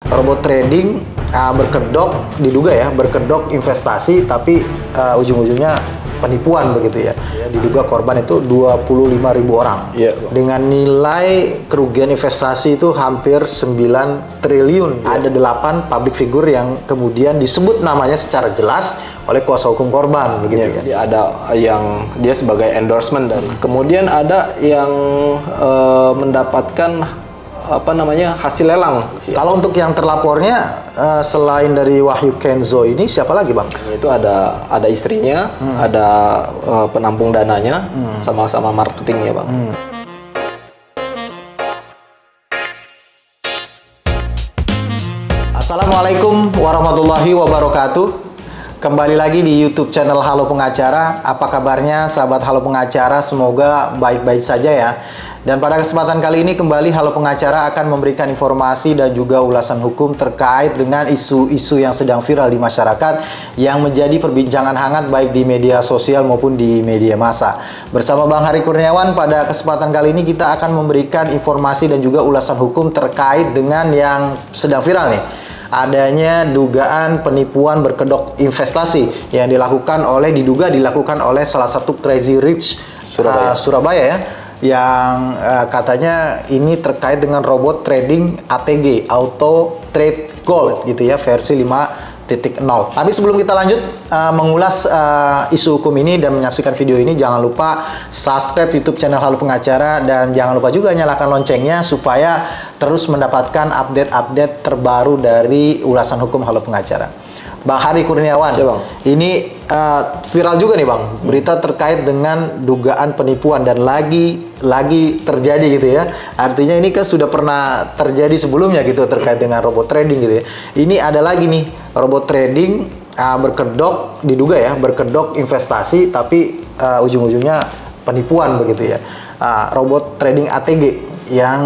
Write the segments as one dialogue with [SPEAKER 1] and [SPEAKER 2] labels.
[SPEAKER 1] robot trading berkedok, diduga ya, berkedok investasi tapi ujung-ujungnya penipuan begitu ya. Diduga korban itu 25.000 orang. Dengan nilai kerugian investasi itu hampir 9 triliun. Ada 8 public figure yang kemudian disebut namanya secara jelas oleh kuasa hukum korban begitu ya.
[SPEAKER 2] Jadi ada yang dia sebagai endorsement dari. Kemudian ada yang mendapatkan hasil lelang.
[SPEAKER 1] Kalau untuk yang terlapornya selain dari Wahyu Kenzo ini siapa lagi bang?
[SPEAKER 2] Itu ada istrinya, ada penampung dananya, sama-sama marketingnya bang.
[SPEAKER 1] Assalamualaikum warahmatullahi wabarakatuh. Kembali lagi di YouTube channel Halo Pengacara. Apa kabarnya sahabat Halo Pengacara? Semoga baik-baik saja ya. Dan pada kesempatan kali ini kembali Halo Pengacara akan memberikan informasi dan juga ulasan hukum terkait dengan isu-isu yang sedang viral di masyarakat yang menjadi perbincangan hangat baik di media sosial maupun di media massa. Bersama Bang Hari Kurniawan, pada kesempatan kali ini kita akan memberikan informasi dan juga ulasan hukum terkait dengan yang sedang viral nih. Adanya dugaan penipuan berkedok investasi yang diduga dilakukan oleh salah satu Crazy Rich Surabaya ya, yang katanya ini terkait dengan robot trading ATG, Auto Trade Gold gitu ya, versi 5.0. Tapi sebelum kita lanjut mengulas isu hukum ini dan menyaksikan video ini, jangan lupa subscribe YouTube channel Halo Pengacara dan jangan lupa juga nyalakan loncengnya supaya terus mendapatkan update-update terbaru dari ulasan hukum Halo Pengacara. Bang Hari Kurniawan, ini viral juga nih bang, berita terkait dengan dugaan penipuan dan lagi terjadi gitu ya. Artinya ini kan sudah pernah terjadi sebelumnya gitu terkait dengan robot trading gitu ya. Ini ada lagi nih robot trading berkedok, diduga ya, berkedok investasi tapi ujung-ujungnya penipuan begitu ya. Robot trading ATG yang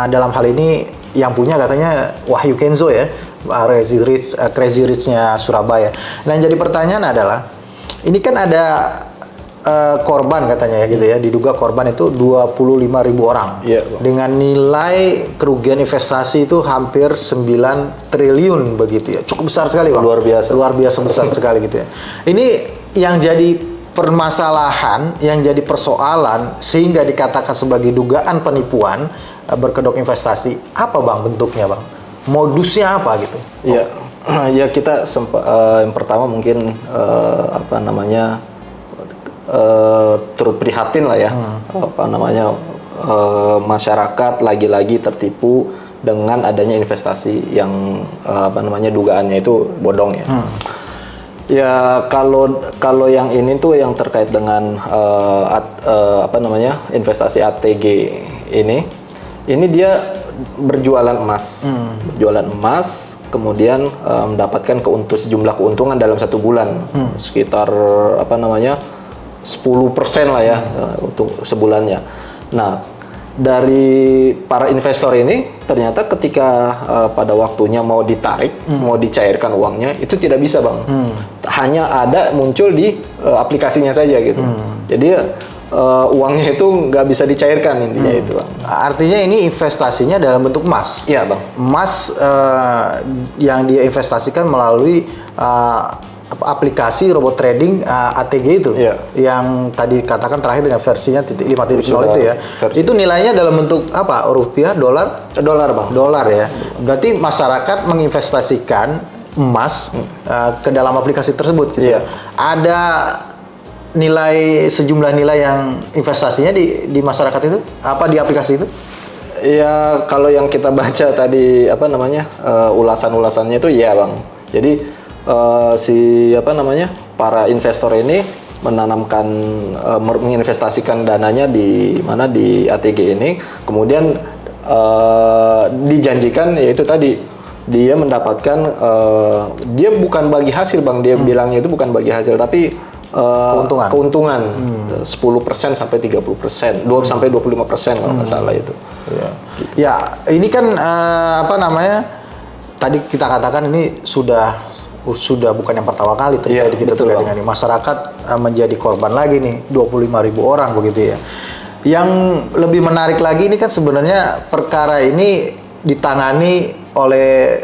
[SPEAKER 1] dalam hal ini yang punya katanya Wahyu Kenzo ya, Crazy Rich-nya Surabaya. Nah, yang jadi pertanyaan adalah, ini kan ada korban katanya ya gitu ya, diduga korban itu 25.000 orang. Dengan nilai kerugian investasi itu hampir 9 triliun begitu ya. Cukup besar sekali bang. Luar biasa besar sekali gitu ya. Ini yang jadi permasalahan, yang jadi persoalan sehingga dikatakan sebagai dugaan penipuan berkedok investasi. Apa bang bentuknya bang? Modusnya apa gitu?
[SPEAKER 2] Ya kita yang pertama mungkin turut prihatin lah ya, masyarakat lagi-lagi tertipu dengan adanya investasi yang dugaannya itu bodong ya. Ya kalau yang ini tuh yang terkait dengan investasi ATG ini dia berjualan emas, kemudian mendapatkan sejumlah keuntungan dalam 1 bulan, sekitar 10% lah ya untuk sebulannya. Nah, dari para investor ini ternyata ketika pada waktunya mau ditarik, mau dicairkan uangnya, itu tidak bisa bang. Hanya muncul di aplikasinya saja gitu. Jadi uangnya itu nggak bisa dicairkan intinya itu bang.
[SPEAKER 1] Artinya ini investasinya dalam bentuk emas.
[SPEAKER 2] Iya bang.
[SPEAKER 1] Emas yang dia investasikan melalui aplikasi robot trading ATG itu, yang tadi katakan terakhir dengan versinya 5.0 itu ya. Itu nilainya dalam bentuk apa? Rupiah, dolar?
[SPEAKER 2] Dolar bang.
[SPEAKER 1] Dolar ya. Berarti masyarakat menginvestasikan emas ke dalam aplikasi tersebut gitu ya. Ada sejumlah nilai yang investasinya di masyarakat itu, di aplikasi itu?
[SPEAKER 2] Ya kalau yang kita baca tadi ulasan-ulasannya itu ya bang. Jadi para investor ini menginvestasikan dananya di ATG ini, kemudian dijanjikan yaitu tadi dia mendapatkan dia bukan bagi hasil bang, dia bilangnya itu bukan bagi hasil tapi keuntungan 10% sampai 30%, 25% kalau nggak salah itu.
[SPEAKER 1] Ya, ini kan tadi kita katakan ini sudah bukan yang pertama kali terjadi terkait dengan ini. Masyarakat menjadi korban lagi nih, 25.000 orang begitu ya. Yang lebih menarik lagi ini kan sebenarnya perkara ini ditangani oleh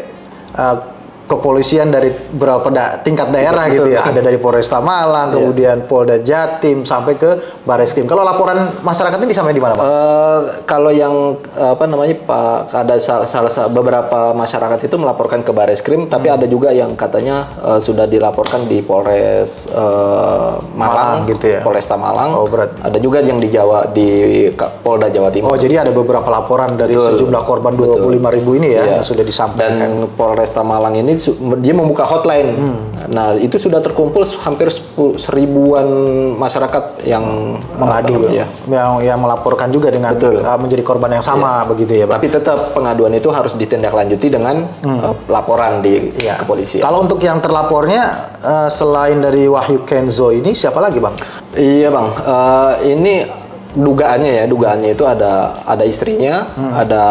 [SPEAKER 1] kepolisian dari beberapa tingkat daerah gitu ya. Ada dari Polresta Malang, kemudian Polda Jatim sampai ke Bareskrim. Kalau laporan masyarakat ini disampaikan di mana, Pak?
[SPEAKER 2] Kalau yang apa namanya Pak, ada beberapa masyarakat itu melaporkan ke Bareskrim, tapi ada juga yang katanya sudah dilaporkan di Polres Malang
[SPEAKER 1] gitu ya.
[SPEAKER 2] Polresta Malang.
[SPEAKER 1] Oh, berat.
[SPEAKER 2] Ada juga yang di Polda Jawa Timur.
[SPEAKER 1] Oh, jadi ada beberapa laporan dari sejumlah korban 25.000 ini ya yang sudah disampaikan.
[SPEAKER 2] Dan Polresta Malang ini dia membuka hotline. Nah, itu sudah terkumpul hampir seribuan masyarakat yang
[SPEAKER 1] mengadu
[SPEAKER 2] ya.
[SPEAKER 1] yang melaporkan juga dengan menjadi korban yang sama begitu ya, Pak.
[SPEAKER 2] Tapi tetap pengaduan itu harus ditindaklanjuti dengan laporan di kepolisian.
[SPEAKER 1] Kalau untuk yang terlapornya selain dari Wahyu Kenzo ini siapa lagi, Bang?
[SPEAKER 2] Iya, Bang. Ini dugaannya itu ada istrinya, ada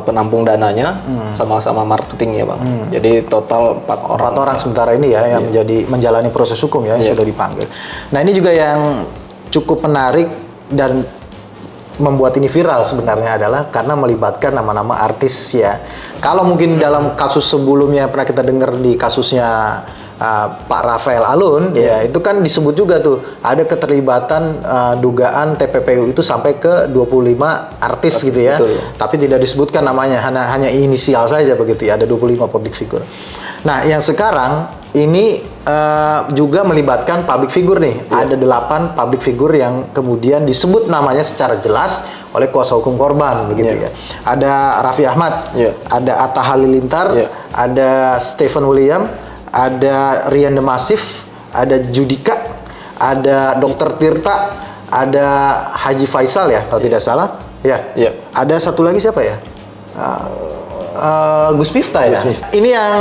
[SPEAKER 2] penampung dananya, sama-sama marketingnya, Bang. Jadi total 4 orang.
[SPEAKER 1] 4 orang sementara ini ya yang menjalani proses hukum ya yang sudah dipanggil. Nah, ini juga yang cukup menarik dan membuat ini viral sebenarnya adalah karena melibatkan nama-nama artis ya. Kalau mungkin dalam kasus sebelumnya pernah kita dengar di kasusnya Pak Rafael Alun, ya itu kan disebut juga tuh ada keterlibatan dugaan TPPU itu sampai ke 25 artis gitu ya.
[SPEAKER 2] Betul.
[SPEAKER 1] Tapi tidak disebutkan namanya, hanya inisial saja begitu ya, ada 25 public figure. Nah, yang sekarang ini juga melibatkan public figure nih. Ada 8 public figure yang kemudian disebut namanya secara jelas oleh kuasa hukum korban begitu ya. Ada Raffi Ahmad, ada Atta Halilintar, ada Stephen William, ada Rian The Massive, ada Judika, ada Dr. Tirta, ada Haji Faisal ya kalau tidak salah. Ada satu lagi siapa ya? Gus Miftah ya. Ini yang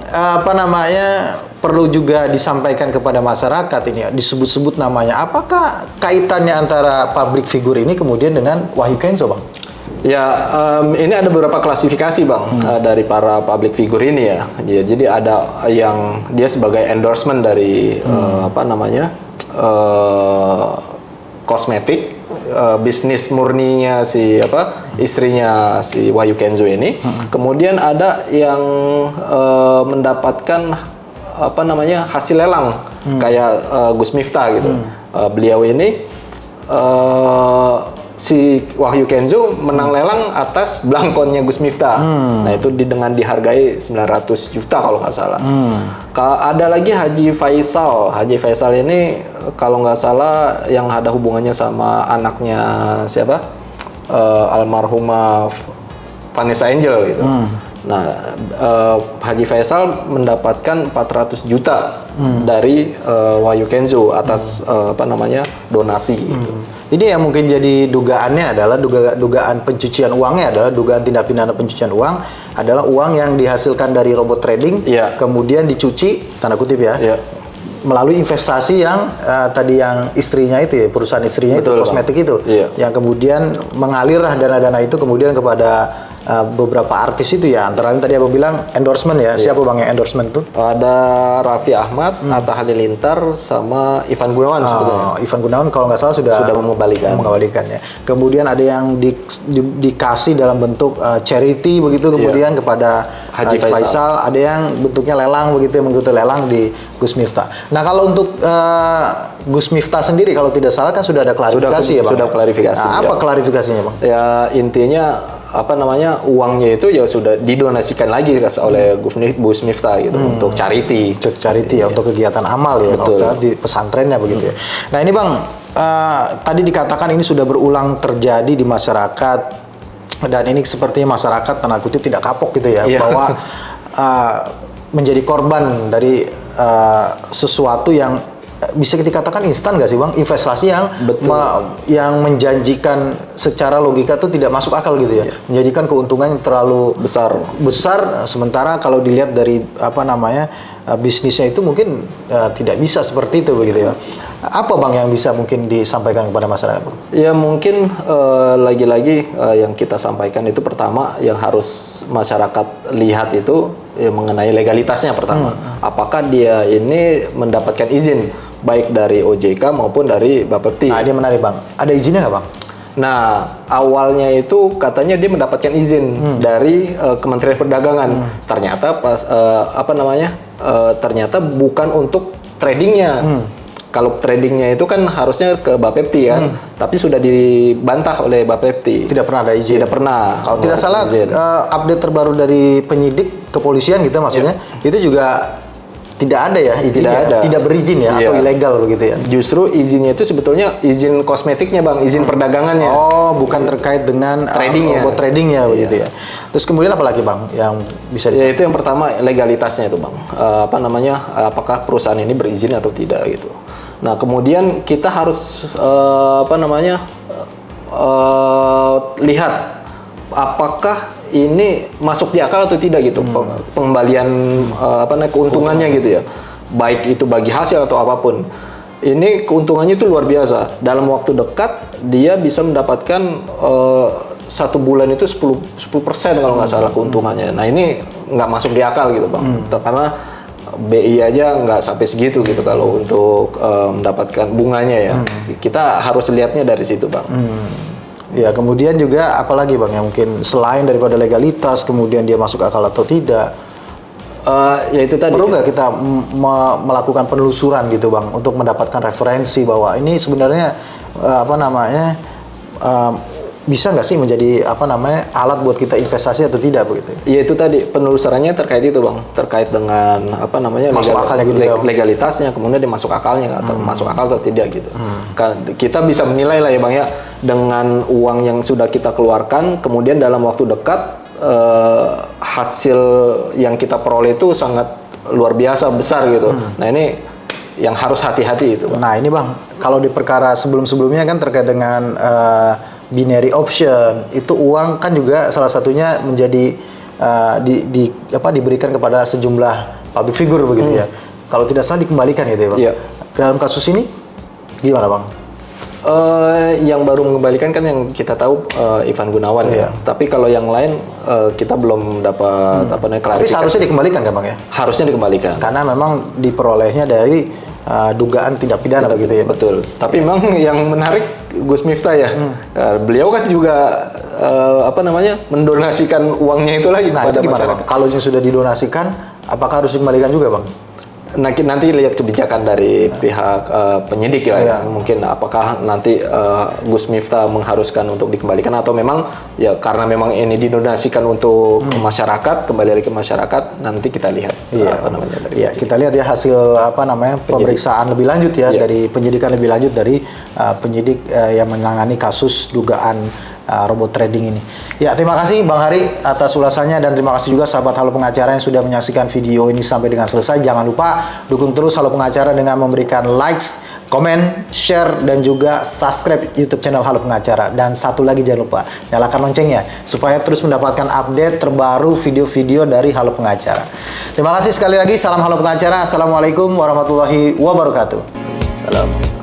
[SPEAKER 1] apa namanya perlu juga disampaikan kepada masyarakat ini, disebut-sebut namanya. Apakah kaitannya antara public figure ini kemudian dengan Wahyu Kenzo, Bang?
[SPEAKER 2] Ya, ini ada beberapa klasifikasi, Bang, dari para public figure ini ya. Jadi ada yang dia sebagai endorsement dari apa namanya kosmetik, bisnis murninya si istrinya si Wahyu Kenzo ini. Kemudian ada yang mendapatkan apa namanya hasil lelang kayak Gus Miftah gitu. Beliau ini si Wahyu Kenzo menang lelang atas belangkonnya Gus Miftah. Nah, itu dengan dihargai 900 juta kalau nggak salah. Ada lagi Haji Faisal. Haji Faisal ini kalau nggak salah yang ada hubungannya sama anaknya siapa? Almarhumah Vanessa Angel gitu. Nah, Haji Faisal mendapatkan 400 juta dari Wahyu Kenzo atas apa namanya donasi gitu.
[SPEAKER 1] Ini yang mungkin jadi dugaannya adalah dugaan pencucian uangnya adalah dugaan tindak pidana pencucian uang adalah uang yang dihasilkan dari robot trading kemudian dicuci tanda kutip ya melalui investasi yang tadi yang istrinya itu ya perusahaan istrinya itu kosmetik itu yang kemudian mengalirlah dana-dana itu kemudian kepada beberapa artis itu ya antara lain tadi Abang bilang endorsement ya siapa Bang yang endorsement itu?
[SPEAKER 2] Ada Raffi Ahmad, Atta Halilintar sama Ivan Gunawan sebetulnya.
[SPEAKER 1] Ivan Gunawan kalau nggak salah sudah mengembalikan ya. Kemudian ada yang dikasih dalam bentuk charity begitu kemudian kepada Haji Faisal, ada yang bentuknya lelang begitu yang mengikuti lelang di Gus Miftah. Nah, kalau untuk Gus Miftah sendiri kalau tidak salah kan sudah ada klarifikasi ya Bang.
[SPEAKER 2] Sudah klarifikasi.
[SPEAKER 1] Nah, apa klarifikasinya Bang?
[SPEAKER 2] Ya intinya apa namanya uangnya itu ya sudah didonasikan lagi oleh Gus Miftah gitu untuk charity.
[SPEAKER 1] Untuk kegiatan amal ya di pesantrennya begitu ya. Nah, ini Bang tadi dikatakan ini sudah berulang terjadi di masyarakat dan ini sepertinya masyarakat tanda kutip tidak kapok gitu ya bahwa menjadi korban dari sesuatu yang bisa dikatakan instan nggak sih Bang? Investasi yang menjanjikan secara logika itu tidak masuk akal gitu ya. Menjanjikan keuntungan yang terlalu besar sementara kalau dilihat dari apa namanya bisnisnya itu mungkin tidak bisa seperti itu begitu ya. Apa Bang yang bisa mungkin disampaikan kepada masyarakat?
[SPEAKER 2] Ya mungkin lagi-lagi yang kita sampaikan itu pertama yang harus masyarakat lihat itu ya, mengenai legalitasnya pertama. Apakah dia ini mendapatkan izin baik dari OJK maupun dari Bapepti.
[SPEAKER 1] Nah, dia menarik Bang. Ada izinnya nggak Bang?
[SPEAKER 2] Nah, awalnya itu katanya dia mendapatkan izin dari Kementerian Perdagangan. Ternyata ternyata bukan untuk tradingnya. Kalau tradingnya itu kan harusnya ke Bapepti kan, tapi sudah dibantah oleh Bapepti.
[SPEAKER 1] Tidak pernah ada izin.
[SPEAKER 2] Tidak pernah.
[SPEAKER 1] Kalau tidak salah, update terbaru dari penyidik kepolisian gitu maksudnya, itu juga tidak ada ya izinnya, tidak berizin ya, atau ilegal begitu ya.
[SPEAKER 2] Justru izinnya itu sebetulnya izin kosmetiknya Bang, izin perdagangannya.
[SPEAKER 1] Oh, bukan terkait dengan robot tradingnya begitu ya. Terus kemudian apa lagi Bang yang bisa
[SPEAKER 2] ya, itu yang pertama legalitasnya itu Bang. Apakah perusahaan ini berizin atau tidak gitu. Nah, kemudian kita harus lihat apakah ini masuk di akal atau tidak gitu, pengembalian keuntungannya gitu ya, baik itu bagi hasil atau apapun. Ini keuntungannya itu luar biasa. Dalam waktu dekat dia bisa mendapatkan 1 bulan itu 10% kalau nggak salah keuntungannya. Nah ini nggak masuk di akal gitu Bang, karena BI aja nggak sampai segitu gitu kalau untuk mendapatkan bunganya ya. Kita harus lihatnya dari situ Bang.
[SPEAKER 1] Ya, kemudian juga apalagi Bang yang mungkin selain daripada legalitas, kemudian dia masuk akal atau tidak?
[SPEAKER 2] Ya itu tadi.
[SPEAKER 1] Perlu nggak kita melakukan penelusuran gitu Bang untuk mendapatkan referensi bahwa ini sebenarnya bisa nggak sih menjadi alat buat kita investasi atau tidak begitu?
[SPEAKER 2] Ya itu tadi penelusurannya terkait itu Bang, terkait dengan
[SPEAKER 1] masuk akalnya gitu
[SPEAKER 2] legalitasnya, kemudian dia masuk akalnya atau masuk akal atau tidak gitu. Kan kita bisa menilai lah ya Bang ya, dengan uang yang sudah kita keluarkan, kemudian dalam waktu dekat hasil yang kita peroleh itu sangat luar biasa besar gitu. Nah ini yang harus hati-hati itu Bang.
[SPEAKER 1] Nah ini Bang, kalau di perkara sebelum-sebelumnya kan terkait dengan binary option, itu uang kan juga salah satunya menjadi diberikan kepada sejumlah public figure begitu ya. Kalau tidak salah dikembalikan gitu ya Bang.
[SPEAKER 2] Iya.
[SPEAKER 1] Dalam kasus ini gimana Bang?
[SPEAKER 2] Yang baru mengembalikan kan yang kita tahu Ivan Gunawan ya. Tapi kalau yang lain kita belum dapat klarifikasi.
[SPEAKER 1] Tapi seharusnya dikembalikan kan Bang ya?
[SPEAKER 2] Harusnya dikembalikan.
[SPEAKER 1] Karena memang diperolehnya dari dugaan tindak pidana begitu ya.
[SPEAKER 2] Betul. Tapi memang yang menarik Gus Miftah ya. Beliau kan juga mendonasikan uangnya itu lagi kepada masyarakat.
[SPEAKER 1] Kalau yang sudah didonasikan, apakah harus dikembalikan juga Bang?
[SPEAKER 2] Nanti lihat kebijakan dari pihak penyidik ya. Mungkin apakah nanti Gus Miftah mengharuskan untuk dikembalikan atau memang ya karena memang ini didonasikan untuk masyarakat, kembali lagi ke masyarakat, nanti kita lihat
[SPEAKER 1] kita lihat ya hasil pemeriksaan lebih lanjut ya dari penyidikan lebih lanjut dari penyidik yang menangani kasus dugaan robot trading ini. Ya, terima kasih Bang Hari atas ulasannya dan terima kasih juga sahabat Halo Pengacara yang sudah menyaksikan video ini sampai dengan selesai. Jangan lupa dukung terus Halo Pengacara dengan memberikan likes, komen, share dan juga subscribe YouTube channel Halo Pengacara. Dan satu lagi jangan lupa nyalakan loncengnya supaya terus mendapatkan update terbaru video-video dari Halo Pengacara. Terima kasih sekali lagi. Salam Halo Pengacara. Assalamualaikum warahmatullahi wabarakatuh.
[SPEAKER 2] Salam.